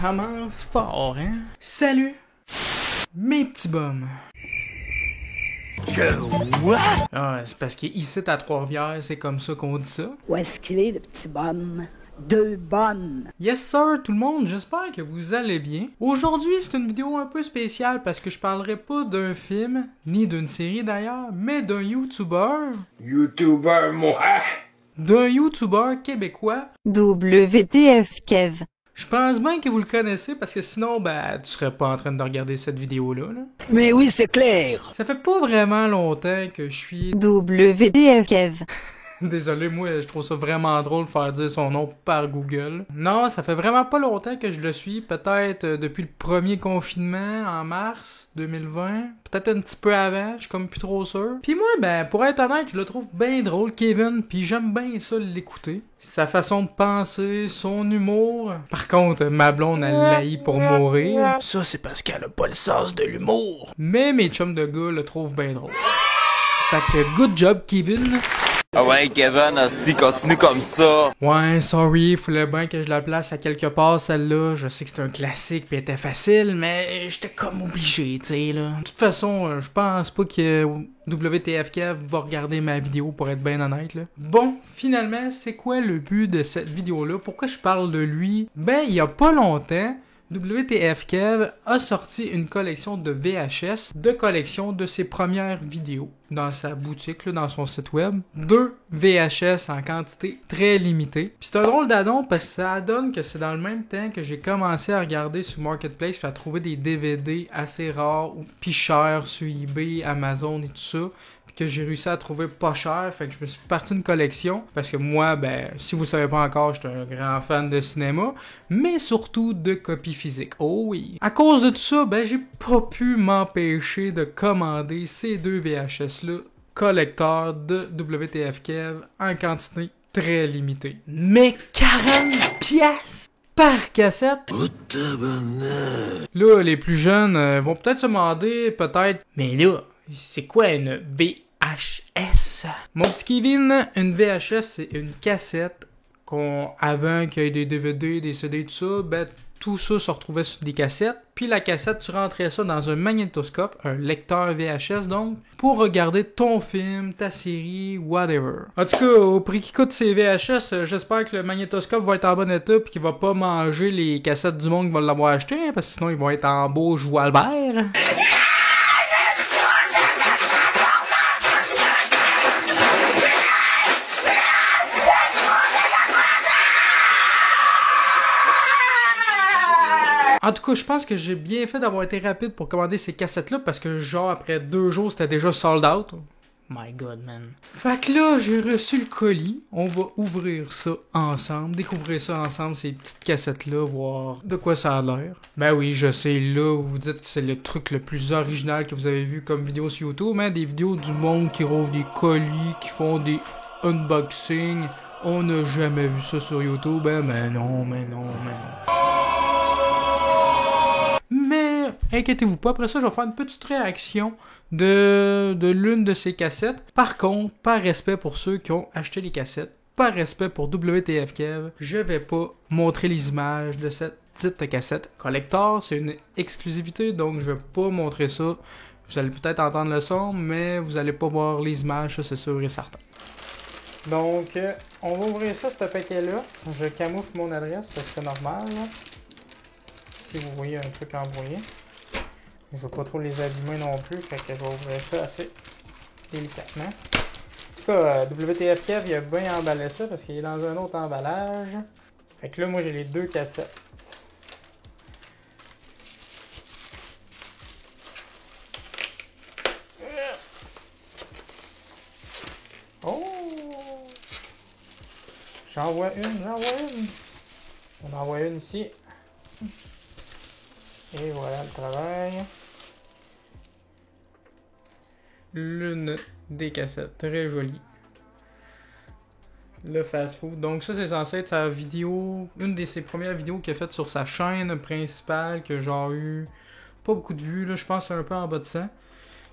commence fort, hein? Salut, mes petits bums. Ah, c'est parce qu'ici à Trois-Rivières, c'est comme ça qu'on dit ça. Où est-ce qu'il est, le petit bum? Deux bonnes. Yes sir tout le monde, j'espère que vous allez bien. Aujourd'hui, c'est une vidéo un peu spéciale parce que je parlerai pas d'un film, ni d'une série d'ailleurs, mais d'un YouTuber. Moi! D'un YouTuber québécois. WTF Kev. Je pense bien que vous le connaissez parce que sinon, ben, tu serais pas en train de regarder cette vidéo-là. Là. Mais oui, c'est clair. Ça fait pas vraiment longtemps que je suis... WTF Kev. Désolé, moi, je trouve ça vraiment drôle de faire dire son nom par Google. Non, ça fait vraiment pas longtemps que je le suis. Peut-être depuis le premier confinement, en mars 2020. Peut-être un petit peu avant, je suis comme plus trop sûr. Puis moi, ben, pour être honnête, je le trouve bien drôle, Kevin. Puis j'aime bien ça l'écouter. Sa façon de penser, son humour. Par contre, ma blonde, elle l'haït pour mourir. Ça, c'est parce qu'elle a pas le sens de l'humour. Mais mes chums de gars le trouvent bien drôle. Fait que good job, Kevin. Ah ouais, Kevin, si continue comme ça. Ouais, sorry, fallait bien que je la place à quelque part, celle-là. Je sais que c'est un classique pis elle était facile, mais j'étais comme obligé, tu sais, là. De toute façon, je pense pas que WTFK va regarder ma vidéo pour être bien honnête, là. Bon, finalement, c'est quoi le but de cette vidéo-là? Pourquoi je parle de lui? Ben, il y a pas longtemps, WTF Kev a sorti une collection de VHS, de collection de ses premières vidéos dans sa boutique, là, dans son site web. 2 VHS en quantité très limitée. Puis c'est un drôle d'addon parce que ça donne que c'est dans le même temps que j'ai commencé à regarder sur Marketplace puis à trouver des DVD assez rares ou pis chers sur eBay, Amazon et tout ça. Que j'ai réussi à trouver pas cher, fait que je me suis parti une collection, parce que moi, ben, si vous savez pas encore, j'étais un grand fan de cinéma, mais surtout de copies physiques. Oh oui! À cause de tout ça, ben, j'ai pas pu m'empêcher de commander ces 2 VHS-là, collector de WTF Kev, en quantité très limitée. Mais 40 piastres! Par cassette. Là, les plus jeunes vont peut-être se demander, mais là, c'est quoi une VHS? Mon petit Kevin, une VHS, c'est une cassette avant qu'il y ait des DVD, des CD, tout ça, ben, tout ça se retrouvait sur des cassettes. Puis la cassette, tu rentrais ça dans un magnétoscope, un lecteur VHS donc, pour regarder ton film, ta série, whatever. En tout cas, au prix qui coûte ces VHS, j'espère que le magnétoscope va être en bon état puis qu'il va pas manger les cassettes du monde qui va l'avoir acheté, hein, parce que sinon ils vont être en beau Joue Albert. En tout cas, je pense que j'ai bien fait d'avoir été rapide pour commander ces cassettes-là parce que genre après 2 jours, c'était déjà sold out. My God, man. Fait que là, j'ai reçu le colis. On va ouvrir ça ensemble, découvrir ça ensemble, ces petites cassettes-là, voir de quoi ça a l'air. Ben oui, je sais, là, vous dites que c'est le truc le plus original que vous avez vu comme vidéo sur YouTube, hein, des vidéos du monde qui rouvre des colis, qui font des unboxings. On n'a jamais vu ça sur YouTube, hein, mais non. Mais inquiétez-vous pas, après ça, je vais faire une petite réaction de l'une de ces cassettes. Par contre, par respect pour ceux qui ont acheté les cassettes, par respect pour WTF Kev, je vais pas montrer les images de cette petite cassette collector. C'est une exclusivité, donc je vais pas montrer ça. Vous allez peut-être entendre le son, mais vous allez pas voir les images, ça c'est sûr et certain. Donc, on va ouvrir ça, ce paquet-là. Je camoufle mon adresse parce que c'est normal, là. Si vous voyez un truc envoyé. Je veux pas trop les abîmer non plus, fait que je vais ouvrir ça assez délicatement. En tout cas, WTF Kev, il a bien emballé ça parce qu'il est dans un autre emballage. Fait que là, moi, j'ai les 2 cassettes. Oh! J'en vois une. On en voit une ici. Et voilà le travail. L'une des cassettes, très jolie. Le fast-food. Donc ça, c'est censé être sa vidéo, une de ses premières vidéos qu'il a faites sur sa chaîne principale, que j'ai eu pas beaucoup de vues, là, je pense un peu en bas de 100,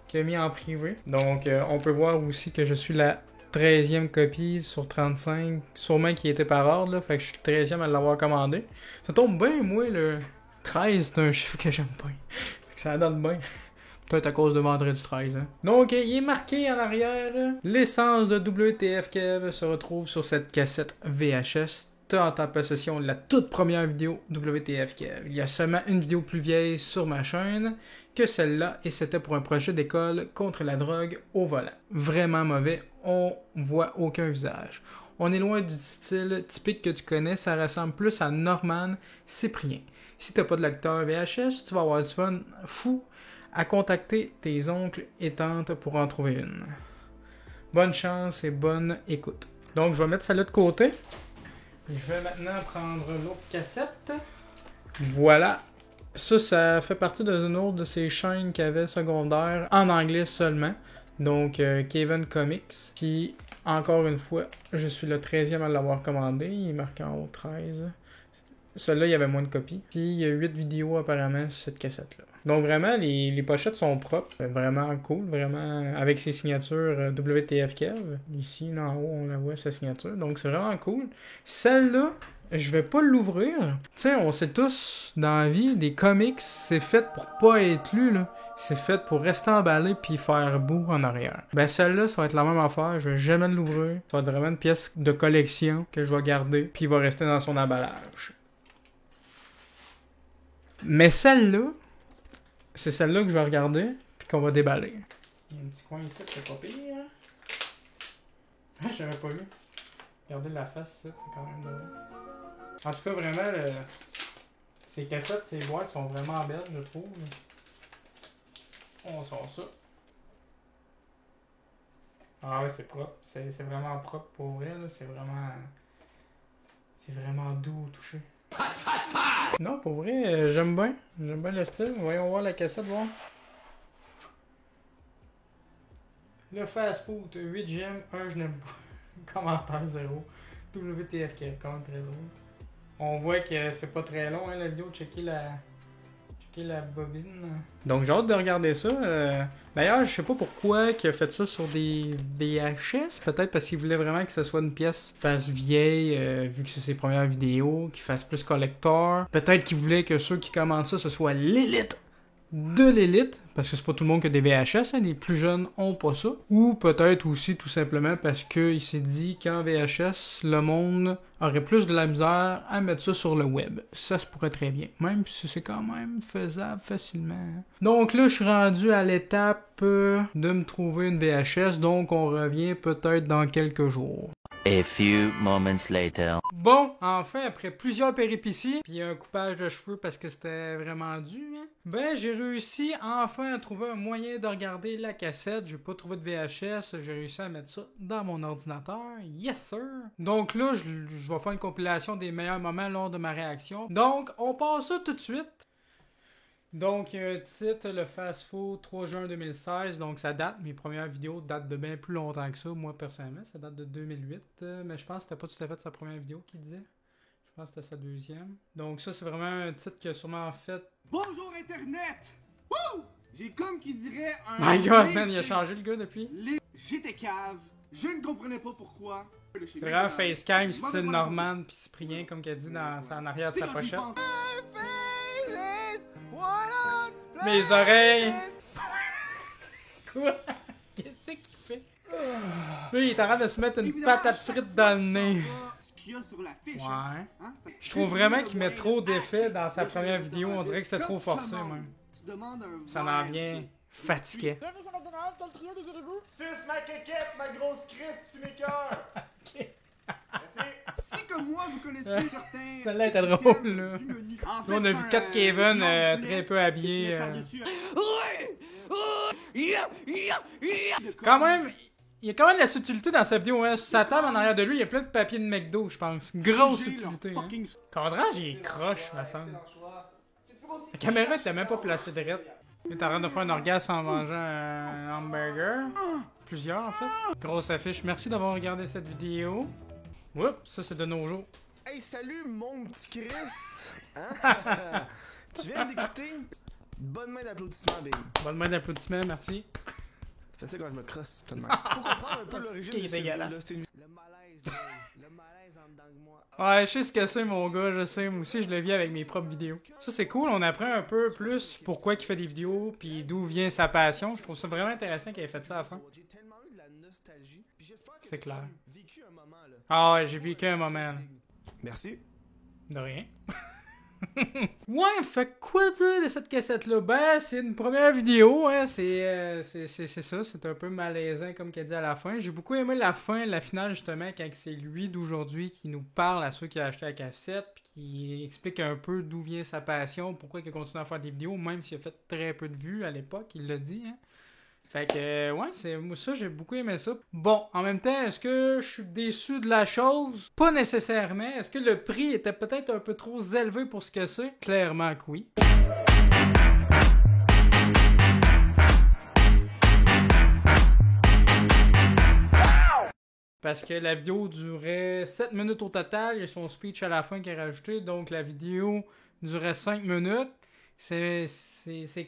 qu'il a mis en privé. Donc on peut voir aussi que je suis la 13e copie sur 35, sûrement qui était par ordre, là, fait que je suis le 13e à l'avoir commandé. Ça tombe bien, moi, 13, c'est un chiffre que j'aime pas. Ça donne bien. Peut-être à cause de vendredi 13, hein. Donc, il est marqué en arrière. L'essence de WTF Kev se retrouve sur cette cassette VHS. T'as en ta possession la toute première vidéo WTF Kev. Il y a seulement une vidéo plus vieille sur ma chaîne que celle-là, et c'était pour un projet d'école contre la drogue au volant. Vraiment mauvais, on voit aucun visage. On est loin du style typique que tu connais, ça ressemble plus à Norman Cyprien. Si t'as pas de lecteur VHS, tu vas avoir du fun fou à contacter tes oncles et tantes pour en trouver une. Bonne chance et bonne écoute. Donc, je vais mettre celle-là de côté. Je vais maintenant prendre l'autre cassette. Voilà. Ça fait partie d'une autre de ces chaînes qu'il y avait secondaires, en anglais seulement. Donc, Kevin Comics. Puis, encore une fois, je suis le 13e à l'avoir commandé. Il est marqué en haut 13. Celui-là, il y avait moins de copies. Puis, il y a 8 vidéos apparemment sur cette cassette-là. Donc, vraiment, les pochettes sont propres. Vraiment cool. Vraiment, avec ses signatures WTF Kev. Ici, là, en haut, on la voit, sa signature. Donc, c'est vraiment cool. Celle-là, je vais pas l'ouvrir. Tu sais, on sait tous, dans la vie, des comics, c'est fait pour pas être lu, là. C'est fait pour rester emballé puis faire beau en arrière. Ben, celle-là, ça va être la même affaire. Je vais jamais l'ouvrir. Ça va être vraiment une pièce de collection que je vais garder. Puis, il va rester dans son emballage. Mais celle-là, c'est celle-là que je vais regarder, puis qu'on va déballer. Il y a un petit coin ici, c'est pas pire. Ah, j'avais pas vu. Regardez la face, ça, c'est quand même drôle. En tout cas, vraiment, ces cassettes, ces boîtes sont vraiment belles, je trouve. On sort ça. Ah ouais, c'est propre. C'est vraiment propre pour vrai, là. C'est vraiment doux au toucher. Non, pour vrai, j'aime bien. J'aime bien le style. Voyons voir la cassette, voir. Le fast food, 8 j'aime, 1 je n'aime pas. Commentaire 0. WTF qui est quand très drôle. On voit que c'est pas très long, hein, la vidéo. Checker la bobine. Donc j'ai hâte de regarder ça. D'ailleurs, je sais pas pourquoi il a fait ça sur des VHS. Peut-être parce qu'il voulait vraiment que ce soit une pièce qui fasse vieille, vu que c'est ses premières vidéos, qui fasse plus collector. Peut-être qu'il voulait que ceux qui commandent ça, ce soit l'élite de l'élite, parce que c'est pas tout le monde qui a des VHS, hein, les plus jeunes ont pas ça. Ou peut-être aussi tout simplement parce qu'il s'est dit qu'en VHS, le monde aurait plus de la misère à mettre ça sur le web. Ça se pourrait très bien, même si c'est quand même faisable facilement. Donc là, je suis rendu à l'étape de me trouver une VHS, donc on revient peut-être dans quelques jours. A few moments later. Bon, enfin, après plusieurs péripéties, puis un coupage de cheveux parce que c'était vraiment dû, hein, ben j'ai réussi enfin à trouver un moyen de regarder la cassette. J'ai pas trouvé de VHS, j'ai réussi à mettre ça dans mon ordinateur. Yes sir! Donc là, je vais faire une compilation des meilleurs moments lors de ma réaction. Donc, on passe ça tout de suite. Donc, il y a un titre, le Fast Food, 3 juin 2016. Donc, ça date. Mes premières vidéos datent de bien plus longtemps que ça, moi, personnellement. Ça date de 2008. Mais je pense que c'était pas tout à fait sa première vidéo qu'il disait. Je pense que c'était sa deuxième. Donc, ça, c'est vraiment un titre qui a sûrement fait... Bonjour Internet! Wouh! J'ai comme qui dirait un... My God, man, il a changé le gars depuis. J'étais cave. Je ne comprenais pas pourquoi. C'est vraiment facecam, style Norman pis Cyprien, comme qu'elle dit dans, en arrière de sa pochette. Mes oreilles! Quoi? Qu'est-ce qu'il fait? Lui, il est en train de se mettre une patate frite dans le nez. Ouais. Je trouve vraiment qu'il met trop d'effets dans sa première vidéo. On dirait que c'est trop forcé, même. Ça m'en vient fatigué. Suce ma quéquette, ma grosse crispe, tu m'écoeures! C'est que moi, vous connaissez certains... Celle-là était drôle, là. Là, on a vu 4 Kevin très peu habillés. Quand même, il y a quand même de la subtilité dans sa vidéo. Hein. Sur sa table en arrière de lui, il y a plein de papier de McDo, je pense. Grosse subtilité. Hein. Cadrage, il est croche, me semble. La caméra était même pas placée direct. Il est en train de faire un orgasme en mangeant un hamburger. Plusieurs, en fait. Grosse affiche. Merci d'avoir regardé cette vidéo. Oups, ça c'est de nos jours. Hey, salut mon petit Chris! Hein? Tu viens d'écouter? Bonne main d'applaudissements, baby. Bonne main d'applaudissements, merci. Fais ça quand je me crosse, tout de même. Faut comprendre un peu l'origine de cette vidéo-là. Le malaise, baby. Le malaise en dedans de moi. Ouais, je sais ce que c'est, mon gars, je sais. Moi aussi, je le vis avec mes propres vidéos. Ça, c'est cool, on apprend un peu plus pourquoi il fait des vidéos, puis d'où vient sa passion. Je trouve ça vraiment intéressant qu'il ait fait ça à la fin. J'ai tellement eu de la nostalgie. Puis j'espère que C'est clair. t'as vécu un moment là. Ah ouais, j'ai vécu un moment, là. Merci. De rien. Ouais, fait quoi dire de cette cassette-là? Ben, c'est une première vidéo, hein, c'est ça, c'est un peu malaisant comme qu'elle dit à la fin. J'ai beaucoup aimé la fin, la finale justement, quand c'est lui d'aujourd'hui qui nous parle à ceux qui ont acheté la cassette, puis qui explique un peu d'où vient sa passion, pourquoi il continue à faire des vidéos, même s'il a fait très peu de vues à l'époque, il l'a dit, hein. Fait que, ouais, moi, ça, j'ai beaucoup aimé ça. Bon, en même temps, est-ce que je suis déçu de la chose? Pas nécessairement. Est-ce que le prix était peut-être un peu trop élevé pour ce que c'est? Clairement que oui. Parce que la vidéo durait 7 minutes au total. Il y a son speech à la fin qui est rajouté. Donc, la vidéo durait 5 minutes. C'est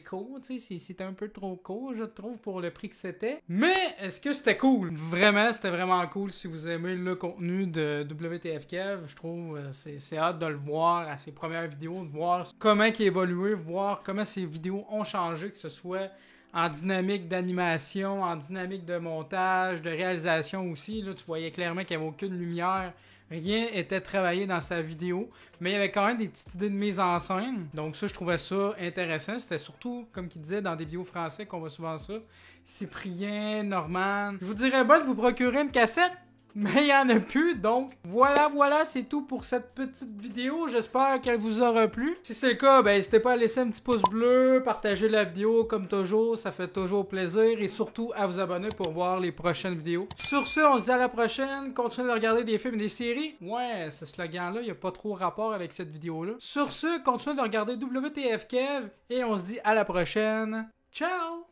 cool, tu sais, c'était un peu trop cool, je trouve, pour le prix que c'était. Mais, est-ce que c'était cool? Vraiment, c'était vraiment cool si vous aimez le contenu de WTF Kev. Je trouve, c'est hâte de le voir à ses premières vidéos, de voir comment il a évolué, voir comment ses vidéos ont changé, que ce soit en dynamique d'animation, en dynamique de montage, de réalisation aussi. Là, tu voyais clairement qu'il n'y avait aucune lumière. Rien était travaillé dans sa vidéo, mais il y avait quand même des petites idées de mise en scène. Donc ça, je trouvais ça intéressant. C'était surtout, comme il disait, dans des vidéos français qu'on voit souvent ça. Cyprien, Norman. Je vous dirais bien de vous procurer une cassette, mais il n'y en a plus. Donc voilà, c'est tout pour cette petite vidéo. J'espère qu'elle vous aura plu. Si c'est le cas, ben n'hésitez pas à laisser un petit pouce bleu, partager la vidéo comme toujours, ça fait toujours plaisir. Et surtout à vous abonner pour voir les prochaines vidéos. Sur ce, on se dit à la prochaine. Continuez de regarder des films et des séries. Ouais, ce slogan-là, il n'y a pas trop rapport avec cette vidéo-là. Sur ce, continuez de regarder WTF Kev et on se dit à la prochaine. Ciao!